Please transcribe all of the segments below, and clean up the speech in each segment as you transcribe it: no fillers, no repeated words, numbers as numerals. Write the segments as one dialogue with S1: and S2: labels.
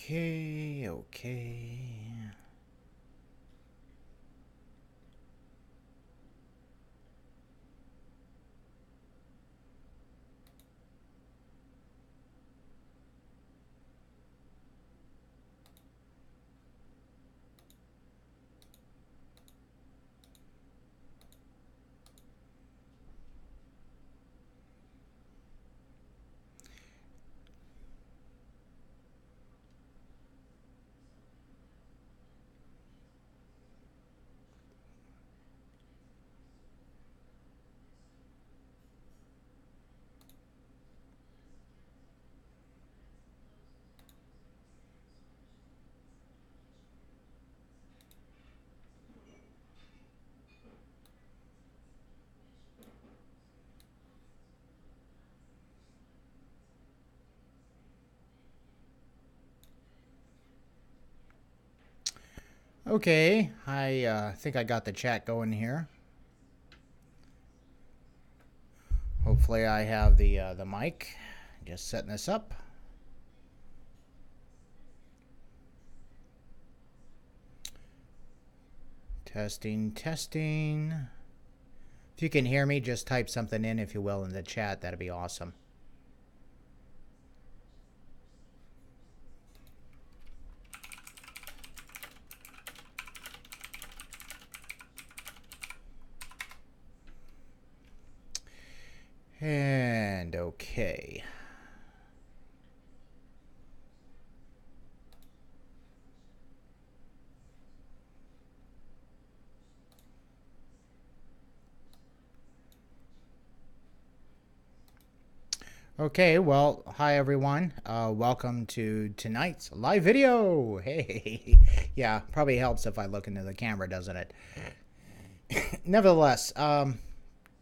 S1: Okay, okay. Okay, I think I got the chat going here. Hopefully I have the mic. Just setting this up. Testing, testing. If you can hear me, just type something in, if you will, in the chat. That'd be awesome. And okay. Okay, well, hi everyone. Welcome to tonight's live video. Hey, yeah, probably helps if I look into the camera, doesn't it? Nevertheless,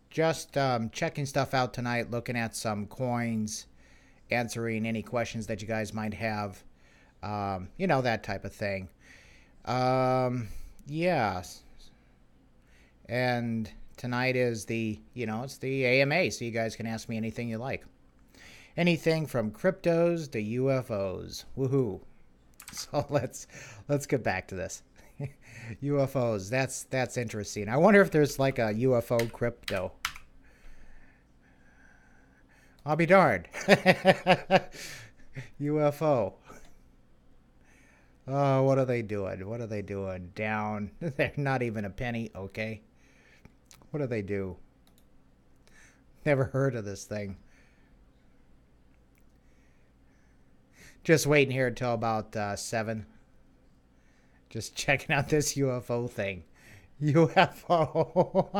S1: just checking stuff out tonight, looking at some coins, answering any questions that you guys might have, you know, that type of thing. Yeah, and tonight is it's the AMA, so you guys can ask me anything you like. Anything from cryptos to UFOs. Woohoo. So let's get back to this. UFOs, that's interesting. I wonder if there's like a UFO crypto. I'll be darned. UFO. Oh, what are they doing? What are they doing? Down. They're not even a penny. Okay. What do they do? Never heard of this thing. Just waiting here until about 7. Just checking out this UFO thing. UFO.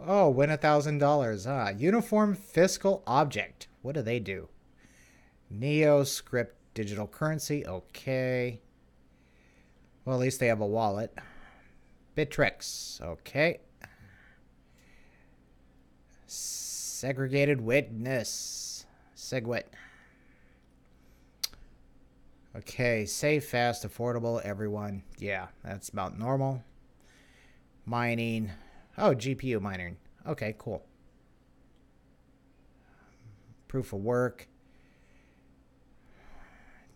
S1: Oh, win $1,000. Uniform Fiscal Object. What do they do? NeoScript digital currency. Okay. Well, at least they have a wallet. Bittrex. Okay. Segregated witness. SegWit. Okay, safe, fast, affordable, everyone. Yeah, that's about normal. Mining. Oh, GPU mining. Okay, cool. Proof of work.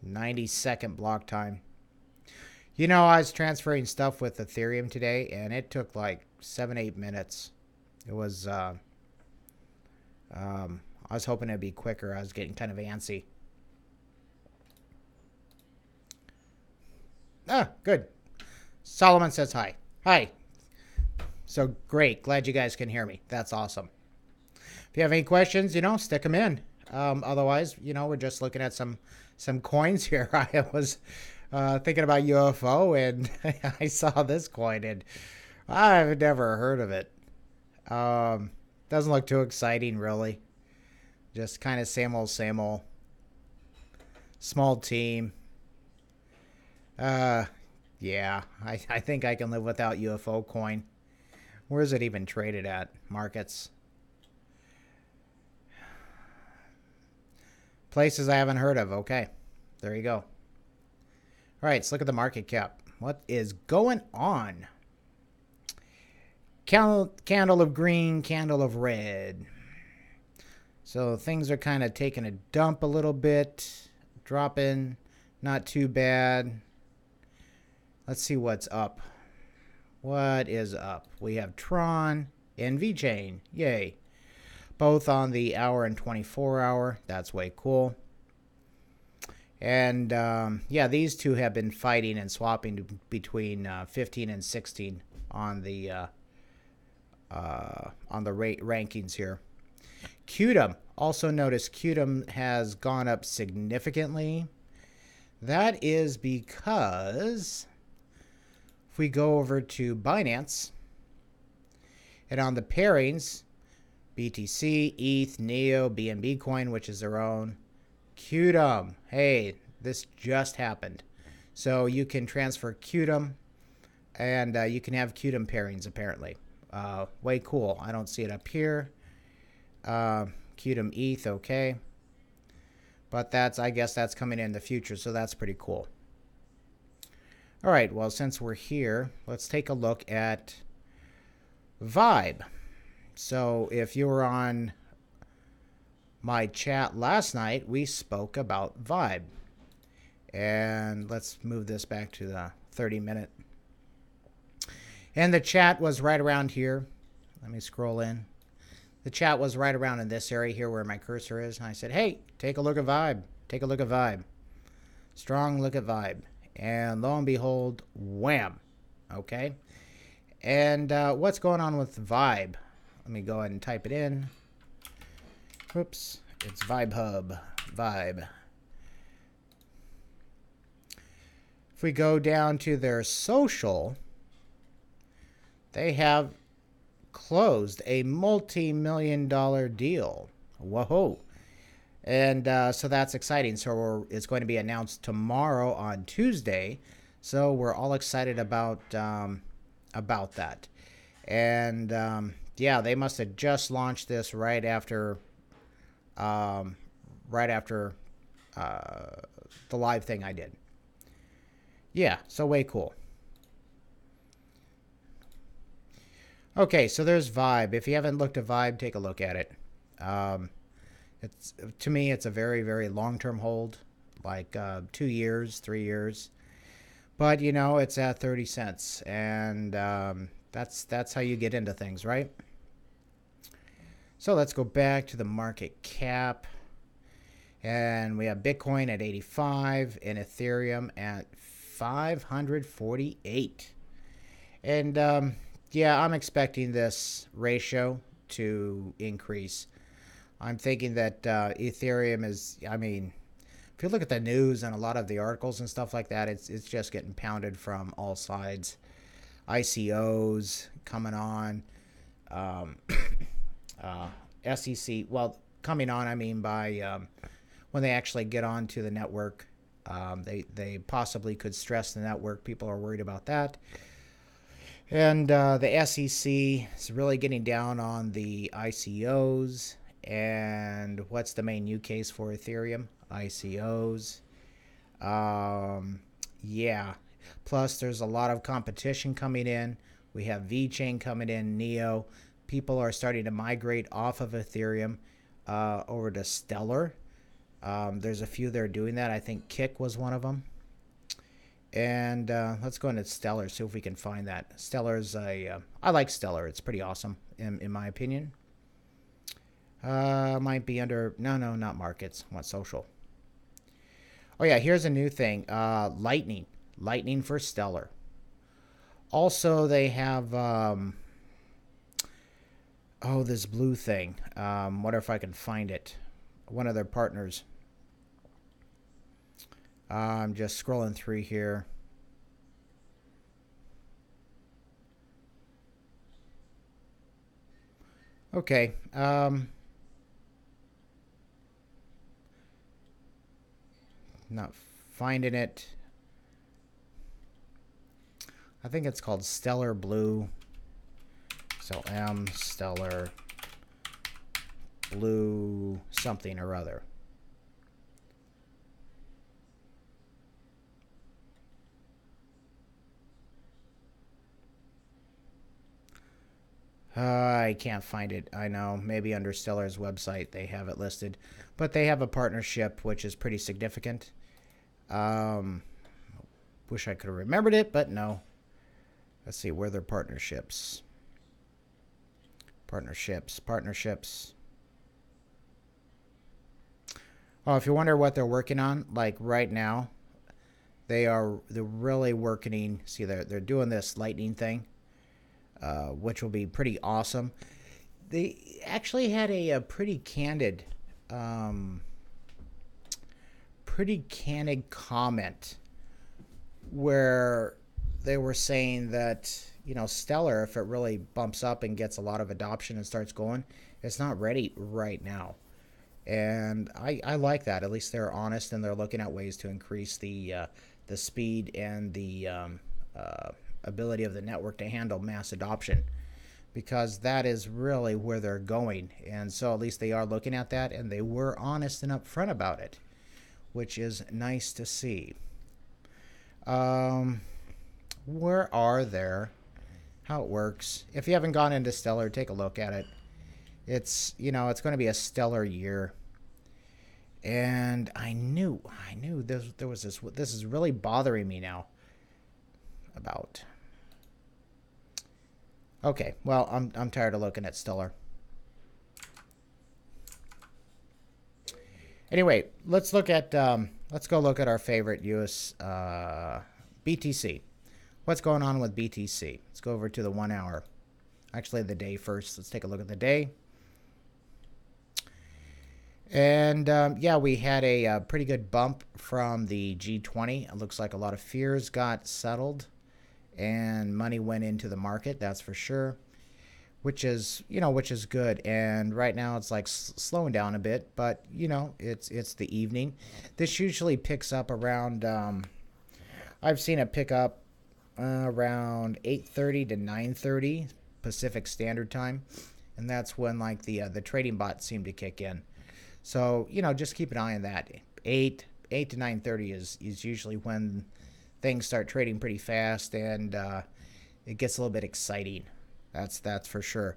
S1: 90-second block time. You know, I was transferring stuff with Ethereum today, and it took like 7-8 minutes. It was, I was hoping it'd be quicker. I was getting kind of antsy. Ah, good. Solomon says hi. Hi. So great. Glad you guys can hear me. That's awesome. If you have any questions, stick them in. Otherwise, we're just looking at some coins here. I was thinking about UFO, and I saw this coin, and I've never heard of it. Doesn't look too exciting, really. Just kind of same old, same old. Small team. Yeah, I think I can live without UFO coin. Where is it even traded at? Markets. Places I haven't heard of. Okay, there you go. All right, let's look at the market cap. What is going on? Candle of green, candle of red. So things are kind of taking a dump a little bit. dropping, not too bad. Let's see what's up. What is up? We have Tron and VeChain. Yay. Both on the hour and 24 hour. That's way cool. And yeah, these two have been fighting and swapping between 15 and 16 on the rate rankings here. Qtum. Also notice Qtum has gone up significantly. That is because if we go over to Binance and on the pairings, BTC, ETH, NEO, BNB coin, which is their own, Qtum. Hey, this just happened. So you can transfer Qtum and you can have Qtum pairings apparently. Way cool. I don't see it up here. Qtum ETH, okay. But I guess that's coming in the future, so that's pretty cool. All right, well, since we're here, let's take a look at Vibe. So if you were on my chat last night, we spoke about Vibe. And let's move this back to the 30-minute. And the chat was right around here. Let me scroll in. The chat was right around in this area here where my cursor is. And I said, hey, take a look at Vibe. Take a look at Vibe. Strong look at Vibe. And lo and behold, wham. Okay. And what's going on with Vibe? Let me go ahead and type it in. Whoops. It's Vibe Hub. Vibe. If we go down to their social, they have closed a multi-million-dollar deal. Whoa. And so that's exciting. So it's going to be announced tomorrow on Tuesday. So we're all excited about that. And yeah, they must have just launched this right after the live thing I did. Yeah, so way cool. Okay, so there's Vibe. If you haven't looked at Vibe, take a look at it. To me, it's a very, very long-term hold, like 2 years, 3 years. But, you know, it's at 30 cents, and that's how you get into things, right? So let's go back to the market cap. And we have Bitcoin at 85 and Ethereum at 548. And yeah, I'm expecting this ratio to increase. I'm thinking that Ethereum is, I mean, if you look at the news and a lot of the articles and stuff like that, it's just getting pounded from all sides. ICOs coming on. SEC, well, coming on, I mean by when they actually get onto the network. They possibly could stress the network. People are worried about that. And the SEC is really getting down on the ICOs. And what's the main use case for Ethereum? ICOs. Yeah. Plus, there's a lot of competition coming in. We have VeChain coming in, NEO. People are starting to migrate off of Ethereum over to Stellar. There's a few that are doing that. I think Kick was one of them. And let's go into Stellar, see if we can find that. Stellar's I like Stellar. It's pretty awesome, in my opinion. Might be under... No, not markets. I want social. Oh, yeah, here's a new thing. Lightning. Lightning for Stellar. Also, they have... oh, this blue thing. Wonder if I can find it. One of their partners. I'm just scrolling through here. Okay. Not finding it. I think it's called Stellar Blue. So Stellar Blue something or other. I can't find it. I know. Maybe under Stellar's website they have it listed. But they have a partnership which is pretty significant. Um, Wish I could have remembered it, but no. Let's see, where are their partnerships? Partnerships. Oh, if you wonder what they're working on, like right now, they're really working. See, they're doing this lightning thing, which will be pretty awesome. They actually had a um, pretty candid comment where they were saying that, Stellar, if it really bumps up and gets a lot of adoption and starts going, it's not ready right now. And I like that. At least they're honest and they're looking at ways to increase the speed and the ability of the network to handle mass adoption, because that is really where they're going. And so at least they are looking at that, and they were honest and upfront about it, which is nice to see. Where are there? How it works. If you haven't gone into Stellar, take a look at it. It's going to be a stellar year. And I knew there was this is really bothering me now about. Okay, well, I'm tired of looking at Stellar. Anyway, let's go look at our favorite US BTC. What's going on with BTC? Let's go over to the 1 hour. Actually, the day first. Let's take a look at the day. And yeah, we had a pretty good bump from the G20. It looks like a lot of fears got settled and money went into the market. That's for sure, which is good. And right now it's like slowing down a bit, but it's the evening. This usually picks up around. I've seen it pick up around 8:30 to 9:30 Pacific Standard Time, and that's when like the trading bots seem to kick in. So just keep an eye on that. 8 to 9:30 is usually when things start trading pretty fast, and it gets a little bit exciting. That's for sure.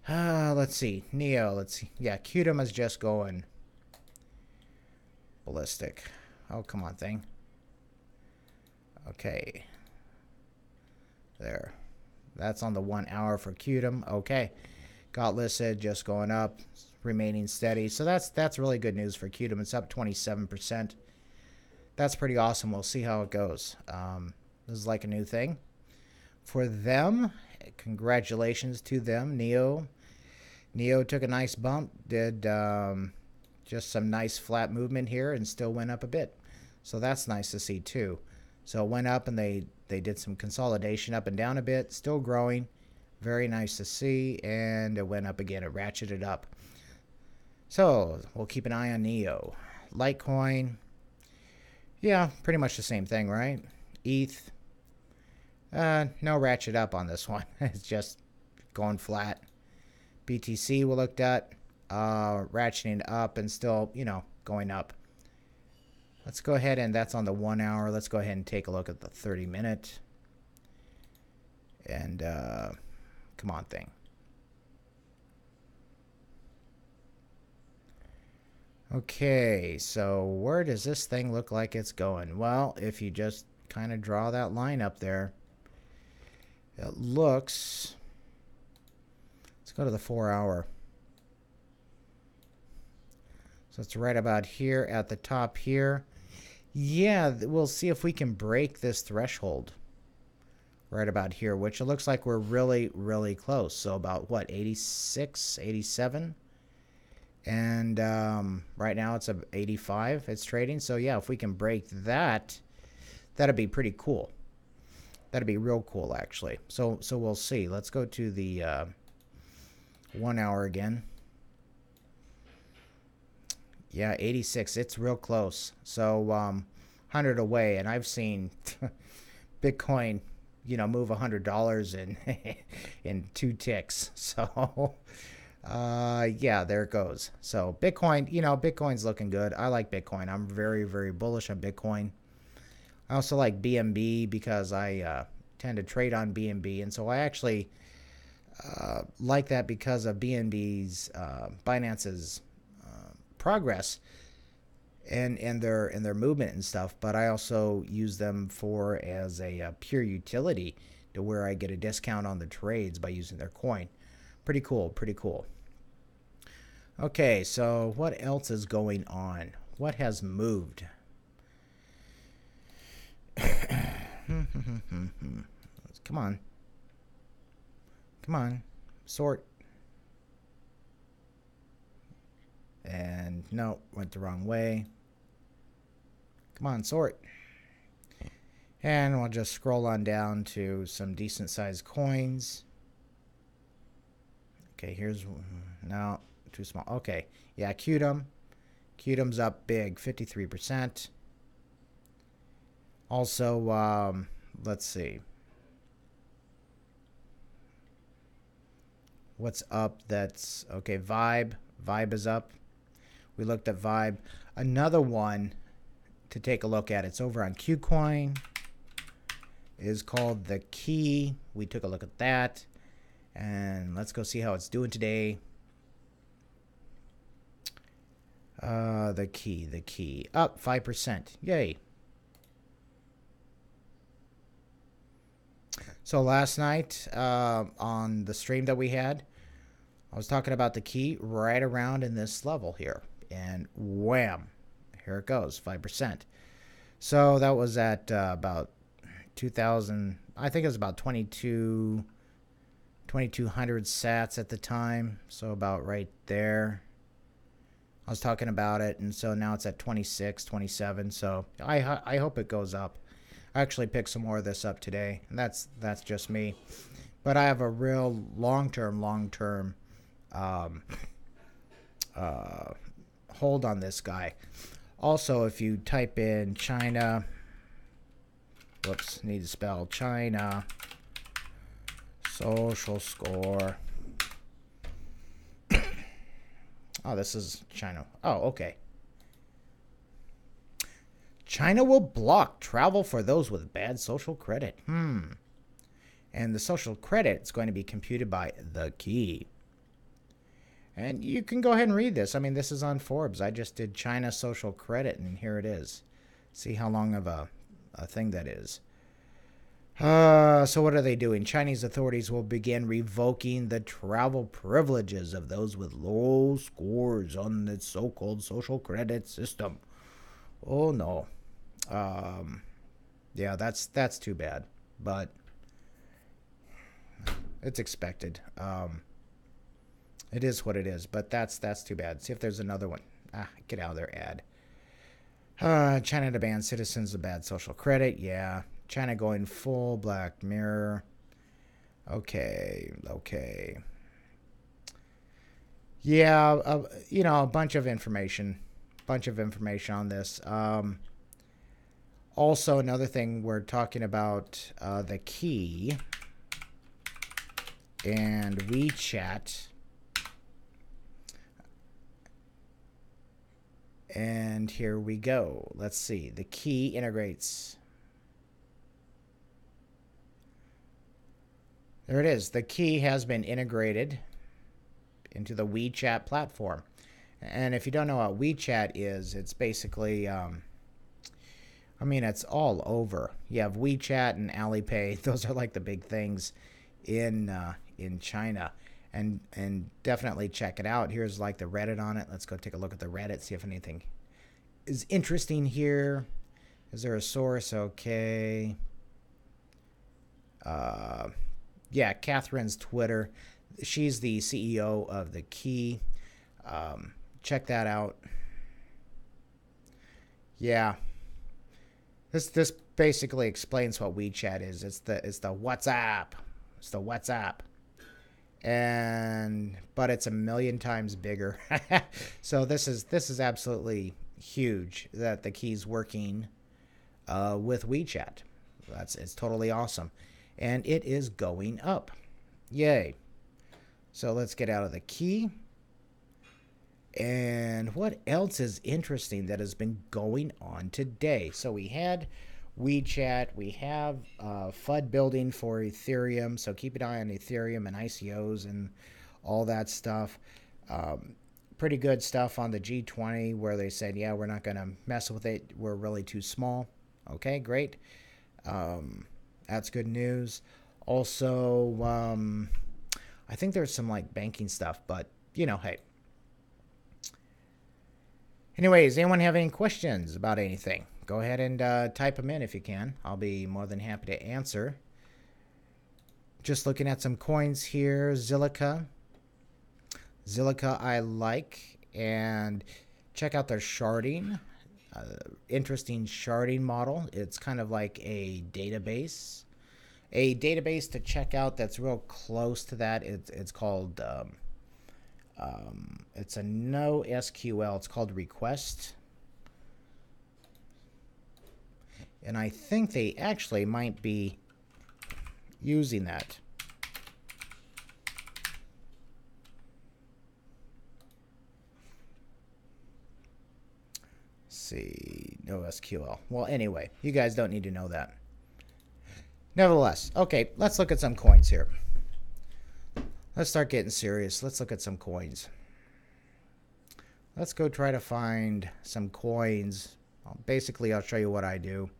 S1: Let's see. Neo. Let's see. Yeah, Qtum is just going ballistic. Oh, come on, thing. Okay. There. That's on the 1 hour for Qtum. Okay. Got listed, just going up, remaining steady. So that's really good news for Qtum. It's up 27%. That's pretty awesome. We'll see how it goes. This is like a new thing for them. Congratulations to them. Neo took a nice bump, did just some nice flat movement here, and still went up a bit. So that's nice to see too. So it went up, and they did some consolidation up and down a bit, still growing. Very nice to see. And it went up again. It ratcheted up. So we'll keep an eye on Neo. Litecoin. Yeah, pretty much the same thing, right? ETH. No ratchet up on this one. It's just going flat. BTC we looked at. Ratcheting up and still, going up. Let's go ahead, and that's on the 1 hour. Let's go ahead and take a look at the 30-minute. And come on, thing. Okay, so where does this thing look like it's going? Well, if you just kind of draw that line up there, it looks... Let's go to the 4 hour. So it's right about here at the top here. Yeah, we'll see if we can break this threshold right about here, which it looks like we're really, really close. So about, what, 86, 87? And right now it's 85. It's trading. So, yeah, if we can break that, that'd be pretty cool. That'd be real cool, actually. So we'll see. Let's go to the 1 hour again. Yeah, 86. It's real close. So 100 away, and I've seen Bitcoin, move $100 in 2 ticks. So yeah, there it goes. So Bitcoin, Bitcoin's looking good. I like Bitcoin. I'm very, very bullish on Bitcoin. I also like BNB because I tend to trade on BNB, and so I actually like that because of BNB's Binance's progress and their movement and stuff. But I also use them for as a pure utility to where I get a discount on the trades by using their coin. Pretty cool, pretty cool. Okay, so what else is going on? What has moved? Come on. Come on. Sort. And no, went the wrong way. Come on, sort. And we'll just scroll on down to some decent sized coins. Okay, here's, no, too small. Okay, yeah, Qtum. Qtum's up big, 53%. Also, let's see. What's up? That's, okay, Vibe. Vibe is up. We looked at Vibe. Another one to take a look at, it's over on Qcoin, is called The Key. We took a look at that. And let's go see how it's doing today. The Key. Up 5%. Yay. So last night on the stream that we had, I was talking about the Key right around in this level here. And wham, here it goes, 5%. So that was at about 2,000, I think it was about 2,200 sats at the time. So about right there. I was talking about it, and so now it's at 26, 27. So I hope it goes up. I actually picked some more of this up today, and that's just me. But I have a real long-term hold on this guy. Also, if you type in China, whoops, need to spell China social score. Oh, this is China. Oh, okay. China will block travel for those with bad social credit. And the social credit is going to be computed by The Key. And you can go ahead and read this. I mean, this is on Forbes. I just did China social credit, and here it is. See how long of a thing that is. So what are they doing? Chinese authorities will begin revoking the travel privileges of those with low scores on the so-called social credit system. Oh, no. Yeah, that's too bad. But it's expected. It is what it is, but that's too bad. See if there's another one. Get out of there, ad. China to ban citizens of bad social credit. Yeah. China going full Black Mirror. Okay. Yeah, a bunch of information on this. Also, another thing we're talking about, The Key and WeChat. And here we go. Let's see. The Key integrates. There it is. The Key has been integrated into the WeChat platform. And if you don't know what WeChat is, it's basically, it's all over. You have WeChat and Alipay. Those are like the big things in China. And definitely check it out. Here's like the Reddit on it. Let's go take a look at the Reddit, see if anything is interesting here. Is there a source? Okay. Yeah, Catherine's Twitter. She's the CEO of The Key. Check that out. Yeah. This basically explains what WeChat is. It's the WhatsApp. It's the WhatsApp. But it's a million times bigger. So this is absolutely huge that The Key's working with WeChat. It's totally awesome. And it is going up. Yay. So let's get out of The Key. And what else is interesting that has been going on today? So we had WeChat. We have FUD building for Ethereum, so keep an eye on Ethereum and ICOs and all that stuff. Pretty good stuff on the G20 where they said, yeah, we're not going to mess with it. We're really too small. Okay, great. That's good news. Also, I think there's some like banking stuff, but you know, hey. Anyways, anyone have any questions about anything? Go ahead and type them in if you can. I'll be more than happy to answer. Just looking at some coins here. Zilliqa I like. And check out their sharding. Interesting sharding model. It's kind of like a database. A database to check out that's real close to that. It's called... it's a no SQL. It's called Request. And I think they actually might be using that. Let's see, no SQL. Well, anyway, you guys don't need to know that. Nevertheless, okay, let's look at some coins here. Let's start getting serious. Let's look at some coins. Let's go try to find some coins. Basically, I'll show you what I do.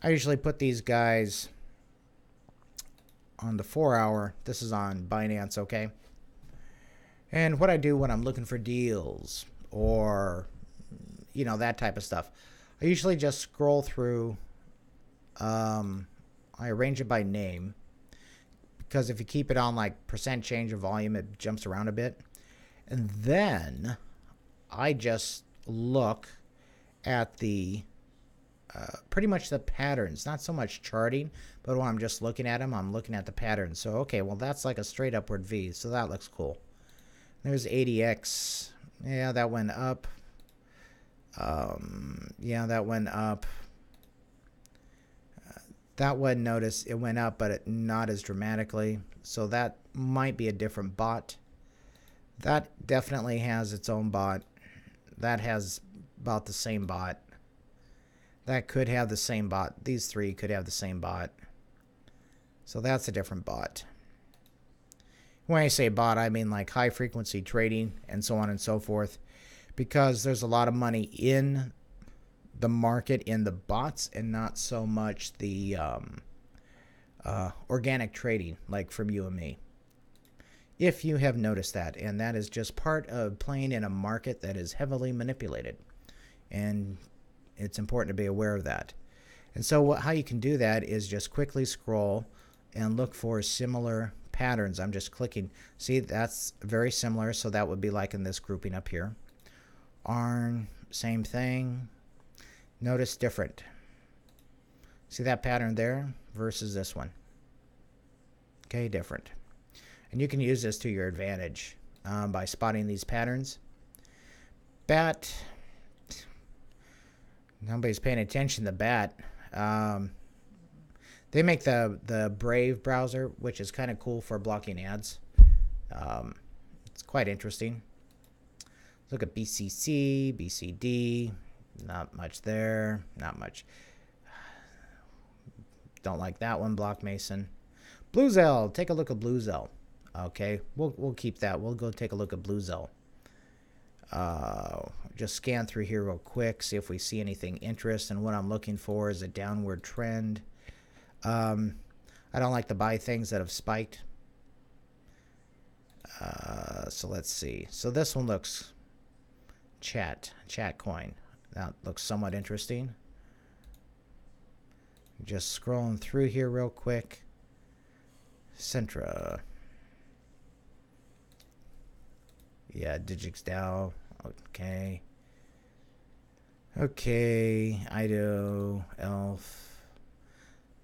S1: I usually put these guys on the 4-hour. This is on Binance, okay? And what I do when I'm looking for deals or, you know, that type of stuff, I usually just scroll through. I arrange it by name. Because if you keep it on like percent change of volume, it jumps around a bit. And then I just look at the pretty much the patterns, not so much charting, but when I'm just looking at them, I'm looking at the patterns. So, okay, well, that's like a straight upward V, so that looks cool. There's ADX. Yeah, that went up. Yeah, that went up. That one, notice it went up, but not as dramatically. So that might be a different bot. That definitely has its own bot. That has about the same bot. That could have the same bot. These three could have the same bot. So that's a different bot. When I say bot, I mean like high frequency trading and so on and so forth. Because there's a lot of money in the market in the bots and not so much the organic trading like from you and me. If you have noticed that, and that is just part of playing in a market that is heavily manipulated, and it's important to be aware of that. And so how you can do that is just quickly scroll and look for similar patterns. I'm just clicking. See, that's very similar, so that would be like in this grouping up here. ARN, same thing. Notice different. See that pattern there versus this one. Okay, different. And you can use this to your advantage by spotting these patterns. BAT. Nobody's paying attention to BAT. They make the Brave browser, which is kind of cool for blocking ads. It's quite interesting. Look at BCC, BCD. Not much there. Not much. Don't like that one. Block Mason. Bluezell. Take a look at Bluezell. Okay, we'll keep that. We'll go take a look at Bluezell. Just scan through here real quick, see if we see anything interesting. What I'm looking for is a downward trend. I don't like to buy things that have spiked. So let's see. So this one looks chat coin. That looks somewhat interesting. Just scrolling through here real quick. Centra. Yeah, Digix DAO. Okay. Okay, IDO, ELF.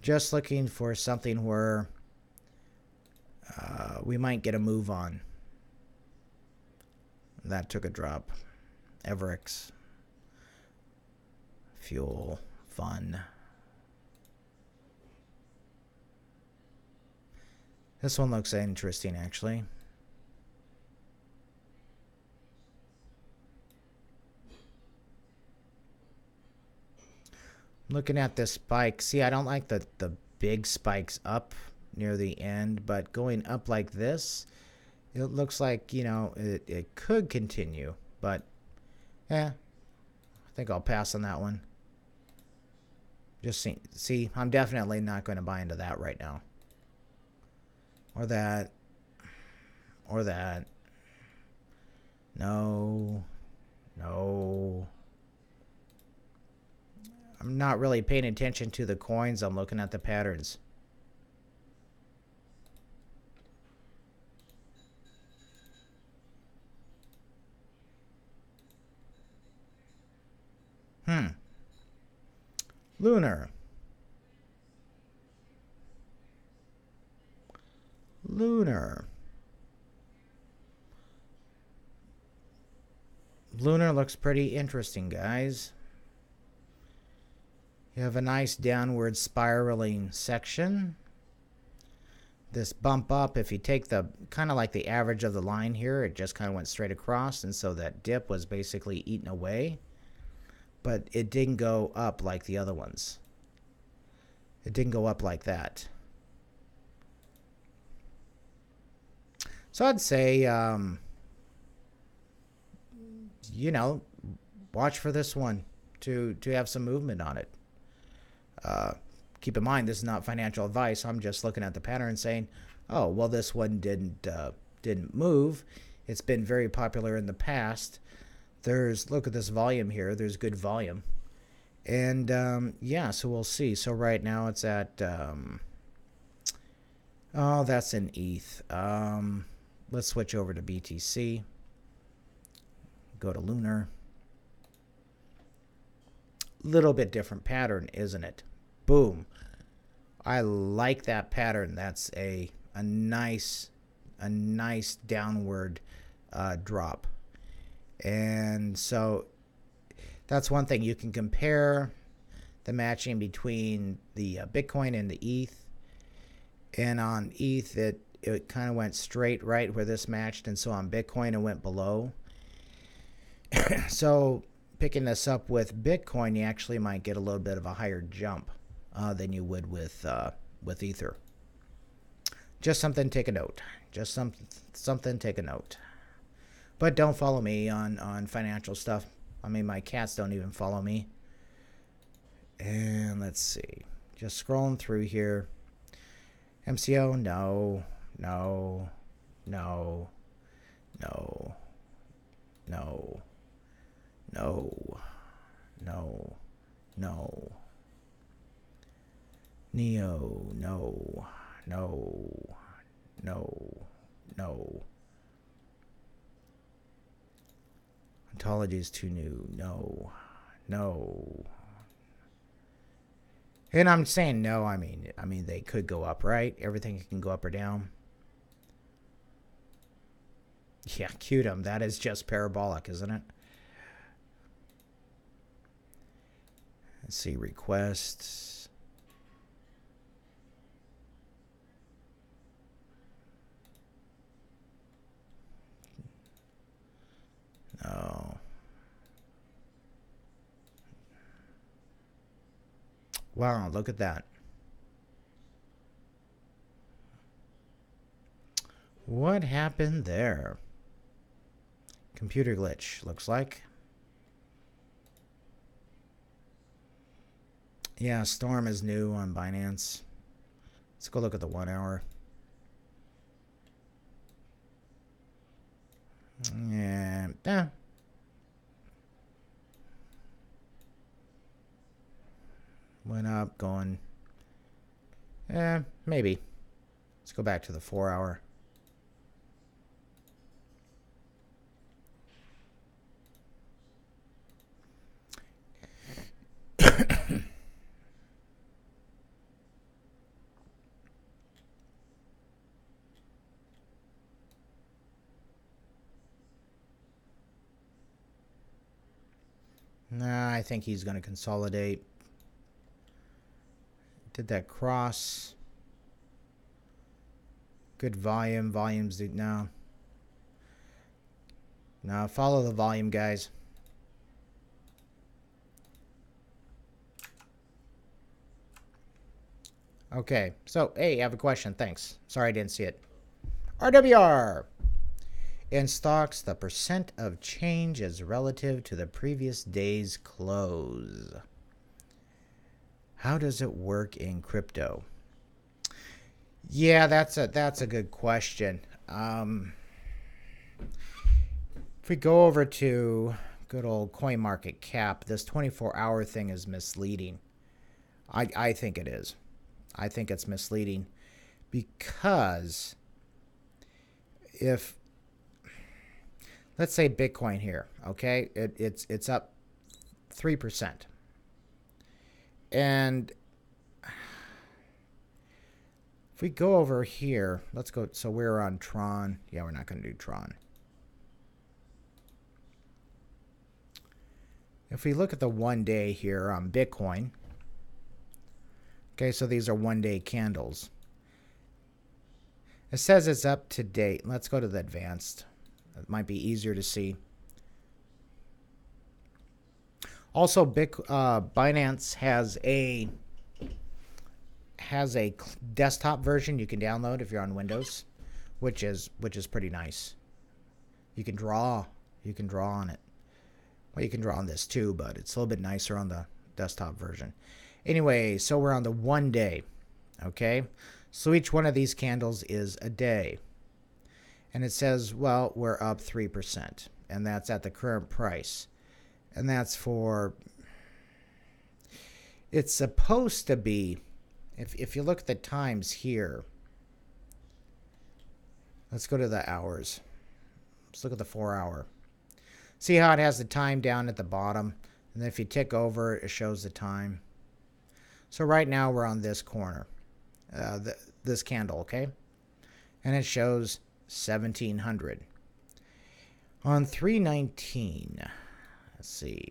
S1: Just looking for something where we might get a move on. That took a drop. Everix. Fuel. Fun. This one looks interesting, actually. Looking at this spike. See, I don't like the big spikes up near the end, but going up like this, it looks like, you know, it could continue, but I think I'll pass on that one. Just see, I'm definitely not going to buy into that right now. Or that. Or that. No. No. I'm not really paying attention to the coins. I'm looking at the patterns. Lunar. Lunar. Lunar looks pretty interesting, guys. You have a nice downward spiraling section. This bump up, if you take the kind of like the average of the line here, it just kind of went straight across, and so that dip was basically eaten away. But it didn't go up like the other ones. It didn't go up like that. So I'd say, you know, watch for this one to have some movement on it. Keep in mind, this is not financial advice. I'm just looking at the pattern and saying, oh, well, this one didn't move. It's been very popular in the past. Look at this volume here. There's good volume. And, yeah, so we'll see. So right now it's at, oh, that's in ETH. Let's switch over to BTC. Go to Lunar. Little bit different pattern, isn't it? Boom. I like that pattern. That's a nice downward drop. And so that's one thing. You can compare the matching between the Bitcoin and the ETH. And on ETH, it kind of went straight right where this matched. And so on Bitcoin, it went below. So picking this up with Bitcoin, you actually might get a little bit of a higher jump than you would with Ether. Just something to take a note. Just something to take a note. But don't follow me on financial stuff. I mean, my cats don't even follow me. And let's see. Just scrolling through here. MCO, no, no, no, no, no, no, no, no. Neo, no, no, no, no. Ontology is too new. No, no. And I'm saying no. I mean they could go up, right? Everything can go up or down. Yeah, Qtum. That is just parabolic, isn't it? Let's see requests. No. Wow, look at that. What happened there? Computer glitch, looks like. Yeah, Storm is new on Binance. Let's go look at the 1 hour. Yeah. Went up, going. Maybe. Let's go back to the 4 hour. Nah, I think he's going to consolidate. Did that cross. Good volume. Volumes. No. No, follow the volume, guys. Okay, so hey, I have a question. Thanks. Sorry I didn't see it. RWR. In stocks, the percent of change is relative to the previous day's close. How does it work in crypto? Yeah, that's a good question. If we go over to good old CoinMarketCap, this 24-hour thing is misleading. I think it is. I think it's misleading because if, let's say Bitcoin here, okay, it's up 3%, and if we go over here, let's go. So we're on Tron. Yeah, we're not going to do Tron. If we look at the 1 day here on Bitcoin, okay, so these are 1 day candles. It says it's up to date. Let's go to the advanced. It might be easier to see. Also, Binance has a desktop version you can download if you're on Windows, which is pretty nice. You can draw on it. Well, you can draw on this too, but it's a little bit nicer on the desktop version. Anyway, so we're on the 1 day. Okay, so each one of these candles is a day, and it says, well, we're up 3%, and that's at the current price, and that's for. It's supposed to be. If you look at the times here, let's go to the hours. Let's look at the 4 hour. See how it has the time down at the bottom? And then if you tick over, it shows the time. So right now we're on this corner, this candle, okay? And it shows 1700. On 319, let's see.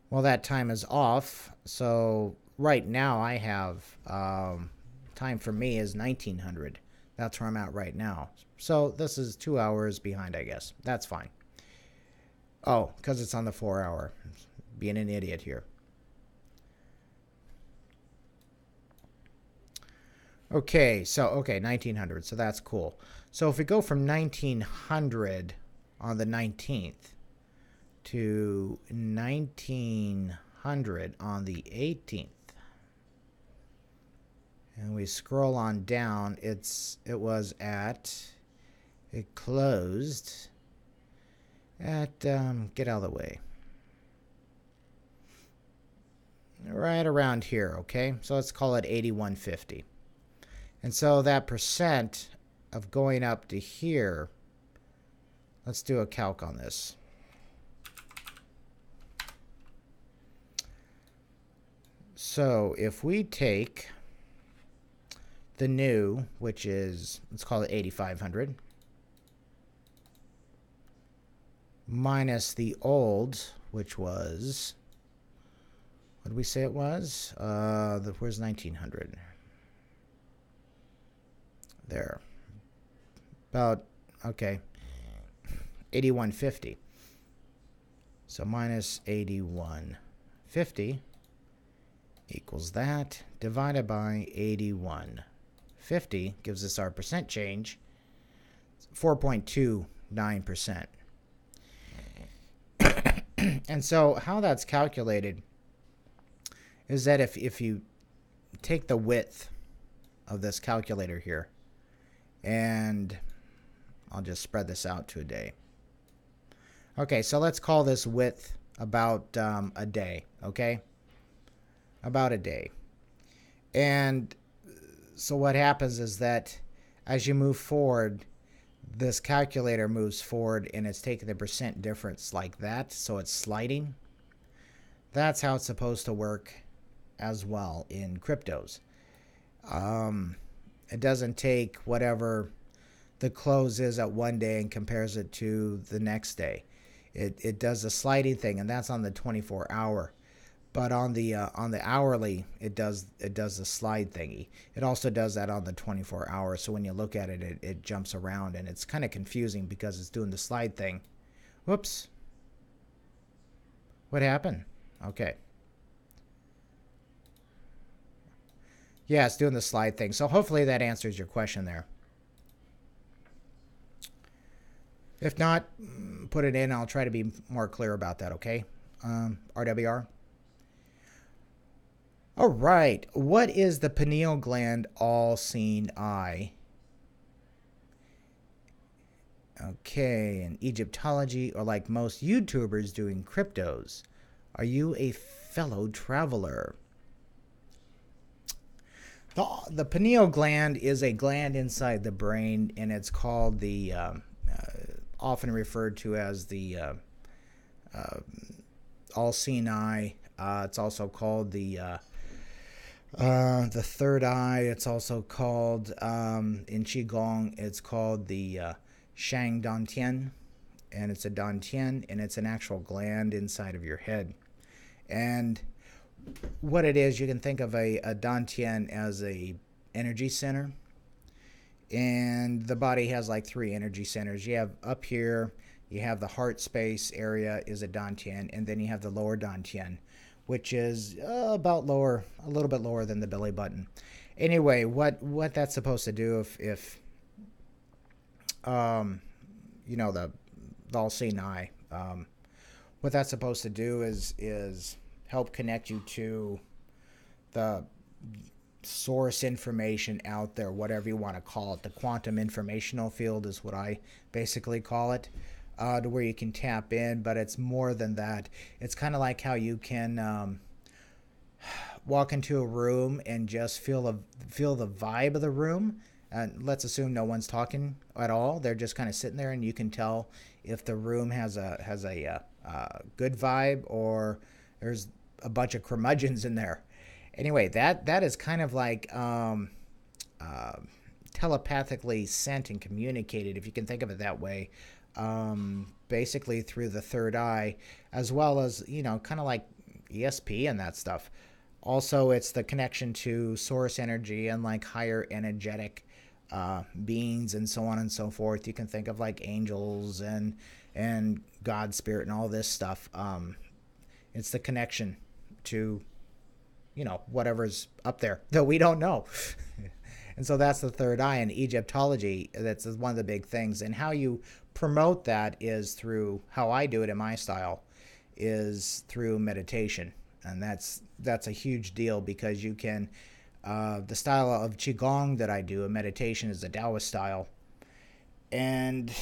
S1: Well, that time is off, so right now I have time for me is 1900. That's where I'm at right now. So this is 2 hours behind, I guess. That's fine. Oh, because it's on the 4 hour. Being an idiot here. Okay, so 1900. So that's cool. So if we go from 1900 on the 19th to 1900 on the 18th. And we scroll on down, it closed at, get out of the way. Right around here, okay? So let's call it 8150. And so that percent of going up to here, let's do a calc on this. So if we take the new, which is, let's call it 8,500, minus the old, which was, what did we say it was? Where's 1900? There. About, okay, 8150. So minus 8150 equals that, divided by 8150 gives us our percent change, 4.29%. And so how that's calculated is that if you take the width of this calculator here, and I'll just spread this out to a day. Okay, so let's call this width about a day, okay? About a day. And so what happens is that as you move forward, this calculator moves forward and it's taking the percent difference like that, so it's sliding. That's how it's supposed to work as well in cryptos. It doesn't take whatever the close is at 1 day and compares it to the next day. It does a sliding thing, and that's on the 24 hour. But on the hourly, it does the slide thingy. It also does that on the 24 hour. So when you look at it, it jumps around, and it's kind of confusing because it's doing the slide thing. Whoops. What happened? Okay. Yeah, it's doing the slide thing. So hopefully that answers your question there. If not, put it in. I'll try to be more clear about that, okay? RWR. All right. What is the pineal gland all-seeing eye? Okay, in Egyptology, or like most YouTubers doing cryptos, are you a fellow traveler? The pineal gland is a gland inside the brain, and it's called the, often referred to as the all-seeing eye. It's also called the third eye. It's also called, in Qigong, it's called the Shang Dantian, and it's a Dantian, and it's an actual gland inside of your head. And what it is, you can think of a Dantian as a energy center, and the body has like 3 energy centers. You have up here, you have the heart space area is a Dantian, and then you have the lower Dantian, which is about lower, a little bit lower than the belly button. Anyway, what that's supposed to do, if you know, the all-seeing eye, what that's supposed to do is help connect you to the source information out there, whatever you want to call it. The quantum informational field is what I basically call it, to where you can tap in, but it's more than that. It's kind of like how you can walk into a room and just feel the vibe of the room. And let's assume no one's talking at all. They're just kind of sitting there, and you can tell if the room has a good vibe or there's a bunch of curmudgeons in there. Anyway, that is kind of like telepathically sent and communicated, if you can think of it that way, basically through the third eye, as well as, you know, kind of like ESP and that stuff. Also, it's the connection to source energy and like higher energetic beings and so on and so forth. You can think of like angels and God, spirit, and all this stuff. It's the connection to, you know, whatever's up there that we don't know. And so that's the third eye in Egyptology. That's one of the big things. And how you promote that is through, how I do it in my style, is through meditation. And that's a huge deal, because you can, the style of Qigong that I do, a meditation, is the Taoist style. And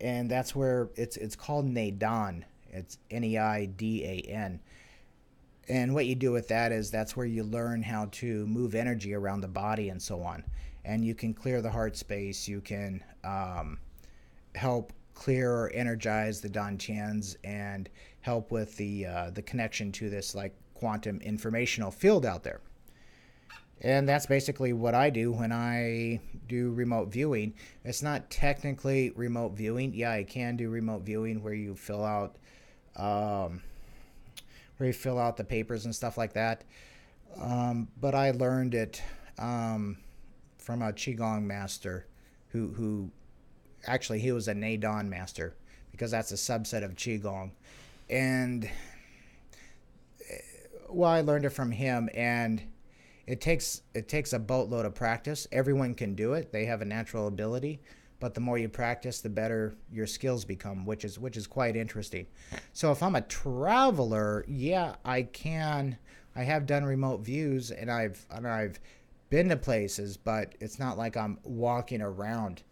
S1: that's where it's called Neidan. It's Neidan. And what you do with that is that's where you learn how to move energy around the body and so on. And you can clear the heart space. You can help clear or energize the Dantians and help with the connection to this like quantum informational field out there. And that's basically what I do when I do remote viewing. It's not technically remote viewing. Yeah, I can do remote viewing where you fill out the papers and stuff like that. But I learned it from a Qigong master who actually, he was a Neidan master, because that's a subset of Qigong. And well, I learned it from him, and it takes a boatload of practice. Everyone can do it. They have a natural ability, but the more you practice, the better your skills become, which is quite interesting. So if I'm a traveler, yeah, I have done remote views, and I've been to places, but it's not like I'm walking around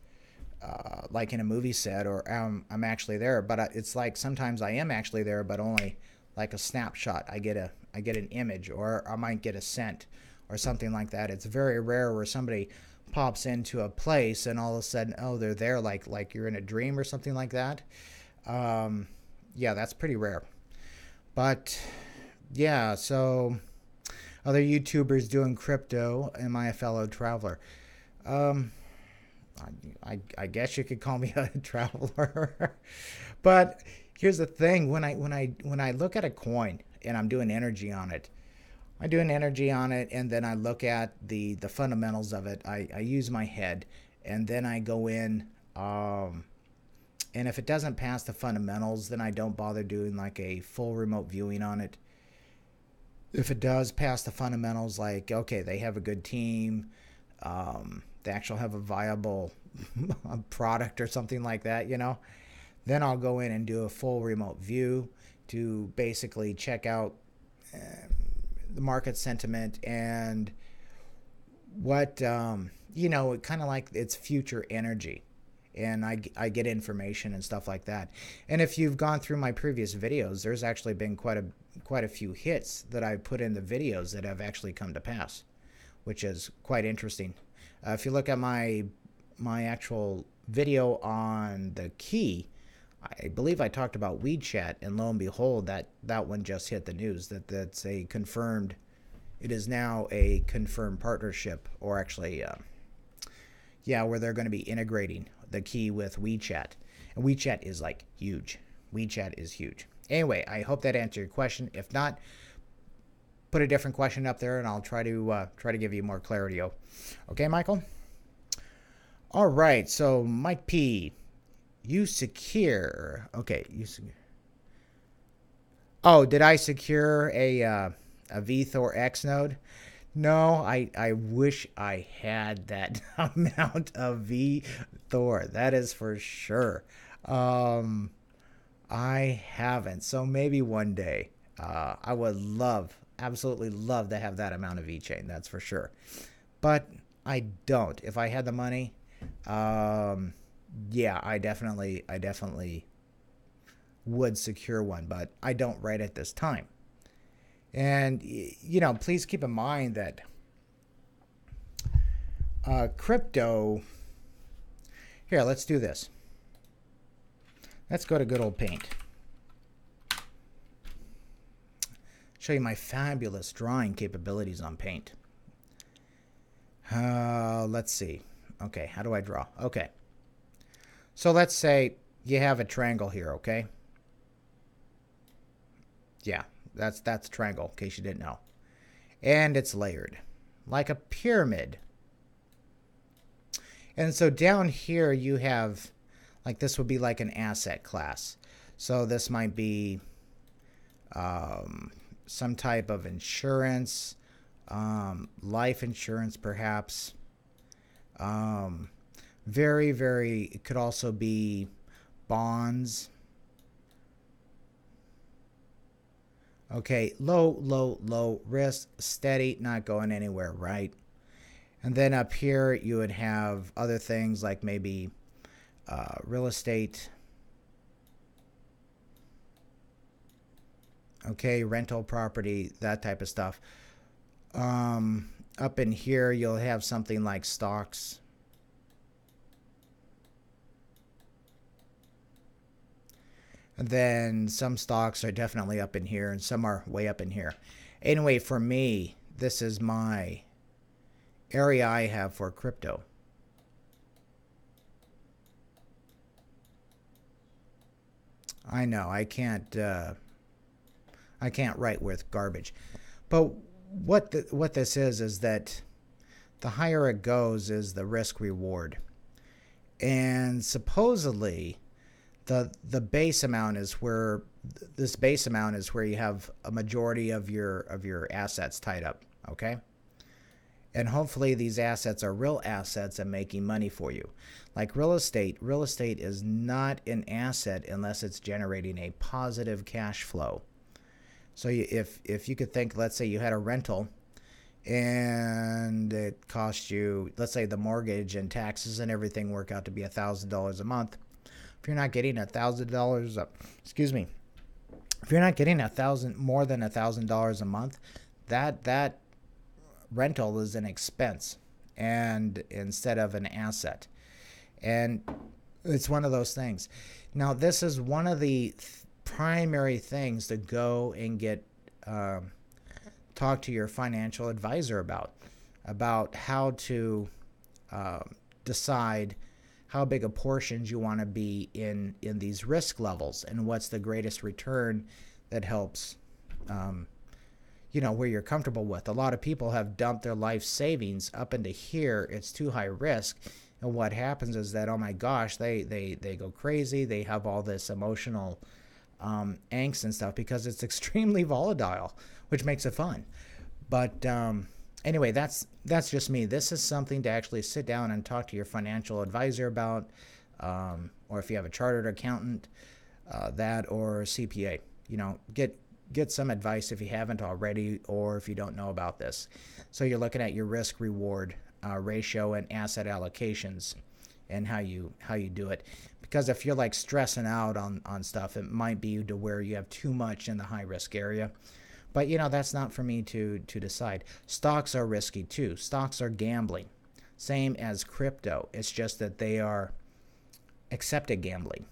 S1: like in a movie set, or I'm actually there. But it's like sometimes I am actually there, but only like a snapshot. I get an image, or I might get a scent or something like that. It's very rare where somebody pops into a place and all of a sudden, oh, they're there, like you're in a dream or something like that. Yeah, that's pretty rare. But yeah, so other YouTubers doing crypto, am I a fellow traveler? I guess you could call me a traveler. But here's the thing: when I look at a coin and I'm doing energy on it, and then I look at the fundamentals of it. I use my head, and then I go in, and if it doesn't pass the fundamentals, then I don't bother doing like a full remote viewing on it. If it does pass the fundamentals, like, okay, they have a good team, they actually have a viable product or something like that, then I'll go in and do a full remote view to basically check out uh, the market sentiment and what, kind of like its future energy. And I get information and stuff like that. And if you've gone through my previous videos, there's actually been quite a few hits that I've put in the videos that have actually come to pass, which is quite interesting. If you look at my actual video on the key, I believe I talked about Weed Chat, and lo and behold, that one just hit the news. That's a confirmed. It is now a confirmed partnership, or actually, where they're going to be integrating the key with WeChat. And WeChat is like huge. WeChat is huge. Anyway, I hope that answered your question. If not, put a different question up there, and I'll try to give you more clarity. Okay, Michael? All right, so Mike P, you secure. Okay, you secure. Oh, did I secure a VThor X node? No, I wish I had that amount of VThor. That is for sure. I haven't. So maybe one day. I would absolutely love to have that amount of VeChain. That's for sure. But I don't. If I had the money, I definitely would secure one. But I don't right at this time. And, please keep in mind that crypto... Here, let's do this. Let's go to good old Paint. Show you my fabulous drawing capabilities on Paint. Let's see. Okay, how do I draw? Okay. So let's say you have a triangle here, okay? Yeah. That's a triangle, in case you didn't know. And it's layered, like a pyramid. And so down here you have, like, this would be like an asset class. So this might be some type of insurance, life insurance perhaps. It could also be bonds. Okay, low risk, steady, not going anywhere, right? And then up here, you would have other things like maybe real estate. Okay, rental property, that type of stuff. Up in here, you'll have something like stocks. And then some stocks are definitely up in here, and some are way up in here. Anyway, for me, this is my area I have for crypto. I know I can't write with garbage, but what this is that the higher it goes is the risk reward, and supposedly the base amount is where you have a majority of your assets tied up, okay? And hopefully these assets are real assets and making money for you. Like real estate is not an asset unless it's generating a positive cash flow. So if you could think, let's say you had a rental and it cost you, let's say the mortgage and taxes and everything work out to be $1,000 a month. If you're not getting $1,000, if you're not getting more than $1,000 a month, that rental is an expense and instead of an asset. And it's one of those things. Now, this is one of the primary things to go and get talk to your financial advisor about how to decide how big of portions you want to be in these risk levels and what's the greatest return that helps where you're comfortable with. A lot of people have dumped their life savings up into here. It's too high risk. And what happens is that, oh my gosh, they go crazy. They have all this emotional angst and stuff because it's extremely volatile, which makes it fun. But anyway, that's just me. This is something to actually sit down and talk to your financial advisor about, or if you have a chartered accountant, that or CPA. Get some advice if you haven't already, or if you don't know about this. So you're looking at your risk reward ratio and asset allocations, and how you do it. Because if you're like stressing out on stuff, it might be to where you have too much in the high risk area. But that's not for me to decide. Stocks are risky too. Stocks are gambling, same as crypto. It's just that they are accepted gambling.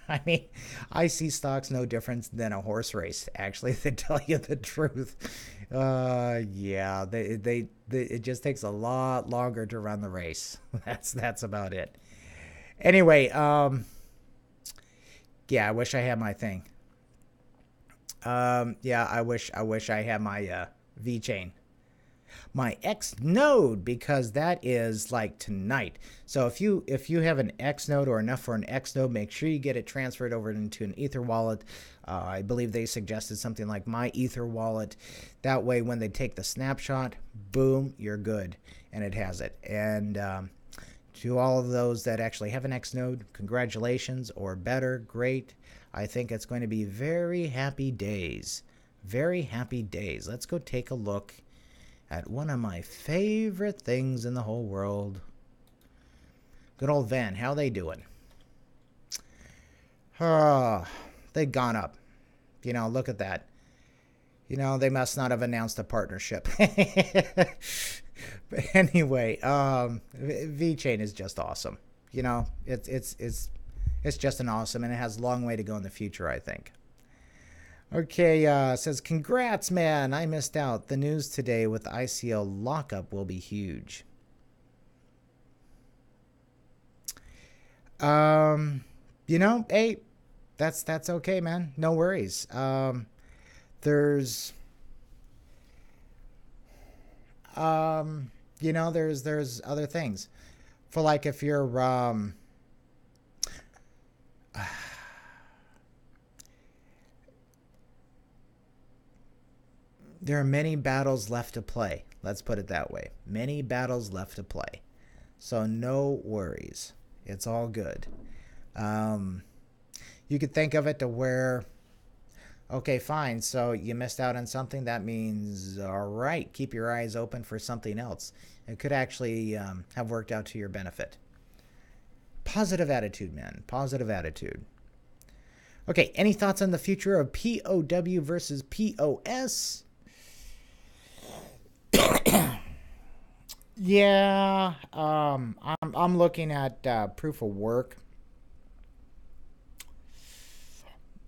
S1: I mean, I see stocks no different than a horse race, actually, to tell you the truth. Yeah, it just takes a lot longer to run the race. That's about it. Anyway, yeah, I wish I had my thing. Yeah, I wish I had my V-chain. My X node, because that is like tonight. So if you have an X node or enough for an X node, make sure you get it transferred over into an Ether wallet. I believe they suggested something like my Ether wallet. That way, when they take the snapshot, boom, you're good, and it has it. And to all of those that actually have an X node, congratulations, or better, great. I think it's going to be very happy days. Very happy days. Let's go take a look at one of my favorite things in the whole world. Good old Van. How they doing? They've gone up. Look at that. They must not have announced a partnership. But anyway, VeChain is just awesome. It's just an awesome, and it has a long way to go in the future, I think. Okay, says, congrats, man. I missed out. The news today with ICO lockup will be huge. Hey, that's okay, man. No worries. There's there's other things. For like if you're there are many battles left to play. Let's put it that way. Many battles left to play. So no worries. It's all good. You could think of it to where, okay, fine. So you missed out on something. That means, all right, keep your eyes open for something else. It could actually have worked out to your benefit. Positive attitude, man. Positive attitude. Okay, any thoughts on the future of POW versus POS? Yeah, I'm looking at proof of work.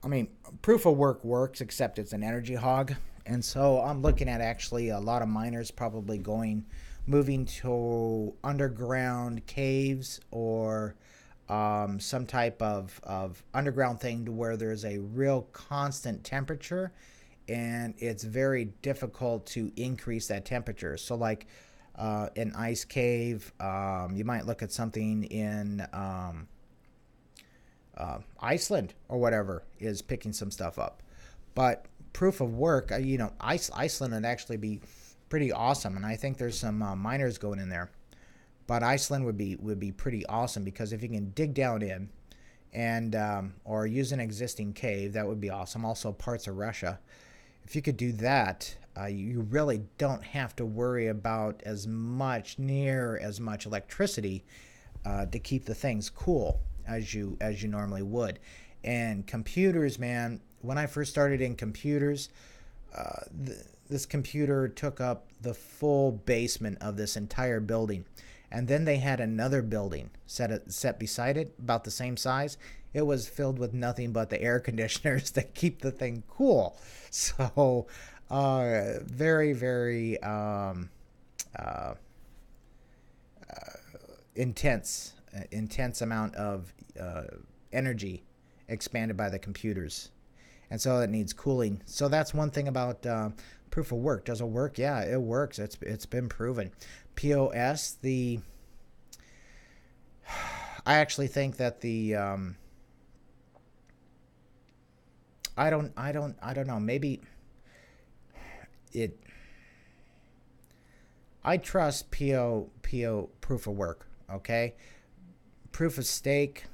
S1: I mean, proof of work works, except it's an energy hog. And so I'm looking at actually a lot of miners probably moving to underground caves or some type of underground thing to where there's a real constant temperature, and it's very difficult to increase that temperature. So like an ice cave, you might look at something in Iceland or whatever is picking some stuff up. But proof of work, Iceland would actually be pretty awesome, and I think there's some miners going in there. But Iceland would be pretty awesome, because if you can dig down in and or use an existing cave, that would be awesome. Also parts of Russia. If you could do that, you really don't have to worry about near as much electricity to keep the things cool as you normally would. And computers, man, when I first started in computers, this computer took up the full basement of this entire building. And then they had another building set beside it, about the same size. It was filled with nothing but the air conditioners that keep the thing cool. So, very, very intense amount of energy expanded by the computers. And so it needs cooling. So that's one thing about proof of work. Does it work? Yeah, it works. It's been proven. POS, I actually think that I don't know. Maybe it. I trust PO proof of work. Okay, proof of stake.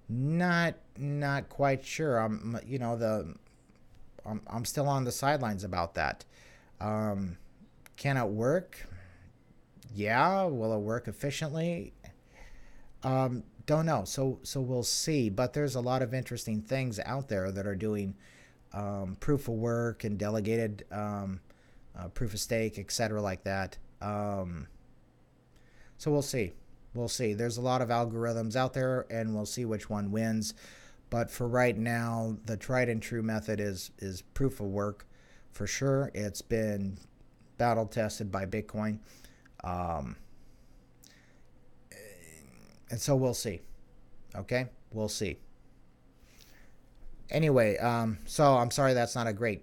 S1: Not quite sure. I'm still on the sidelines about that. Um, can it work? Yeah. Will it work efficiently? Don't know. So we'll see. But there's a lot of interesting things out there that are doing proof of work and delegated proof of stake, etc., like that. So we'll see. We'll see. There's a lot of algorithms out there, and we'll see which one wins. But for right now, the tried and true method is proof of work, for sure. It's been battle tested by Bitcoin, um, and so we'll see. Okay, we'll see. Anyway, so I'm sorry that's not a great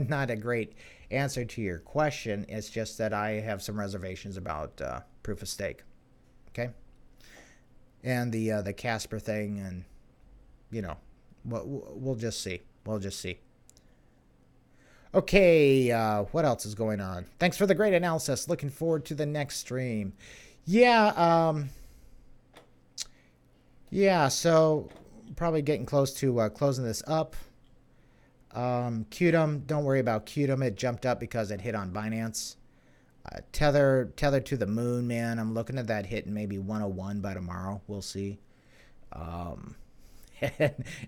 S1: not a great answer to your question. It's just that I have some reservations about proof of stake. Okay, and the Casper thing, and you know, we'll just see. We'll just see. Okay, what else is going on? Thanks for the great analysis. Looking forward to the next stream. Yeah, yeah. So probably getting close to closing this up. Qtum, don't worry about Qtum. It jumped up because it hit on Binance. Tether to the moon, man. I'm looking at that hitting maybe 101 by tomorrow. We'll see. Um,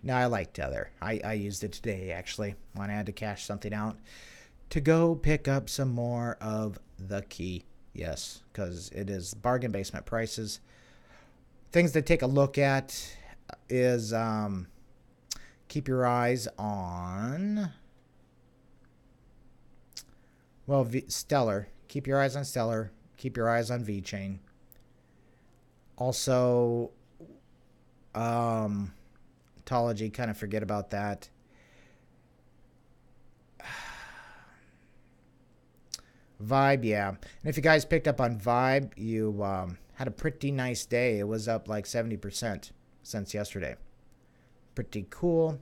S1: no, I like Tether. I used it today, actually, when I had to cash something out to go pick up some more of the key. Yes, because it is bargain basement prices. Things to take a look at is keep your eyes on, well, Stellar. Keep your eyes on Stellar. Keep your eyes on VeChain. Also, Tology, kind of forget about that. Vibe, yeah. And if you guys picked up on Vibe, you had a pretty nice day. It was up like 70% since yesterday. Pretty cool.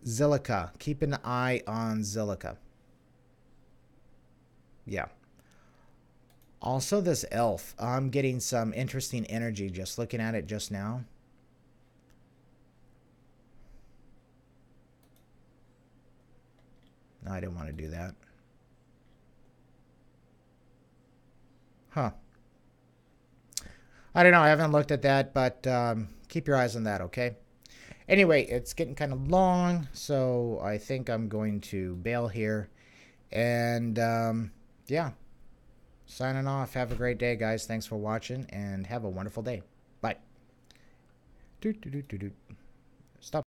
S1: Zilliqa. Keep an eye on Zilliqa. Yeah. Also, this elf. I'm getting some interesting energy just looking at it just now. No, I didn't want to do that. Huh. I don't know. I haven't looked at that, but keep your eyes on that, okay? Anyway, it's getting kind of long, so I think I'm going to bail here. And, yeah. Signing off. Have a great day, guys. Thanks for watching, and have a wonderful day. Bye. Stop.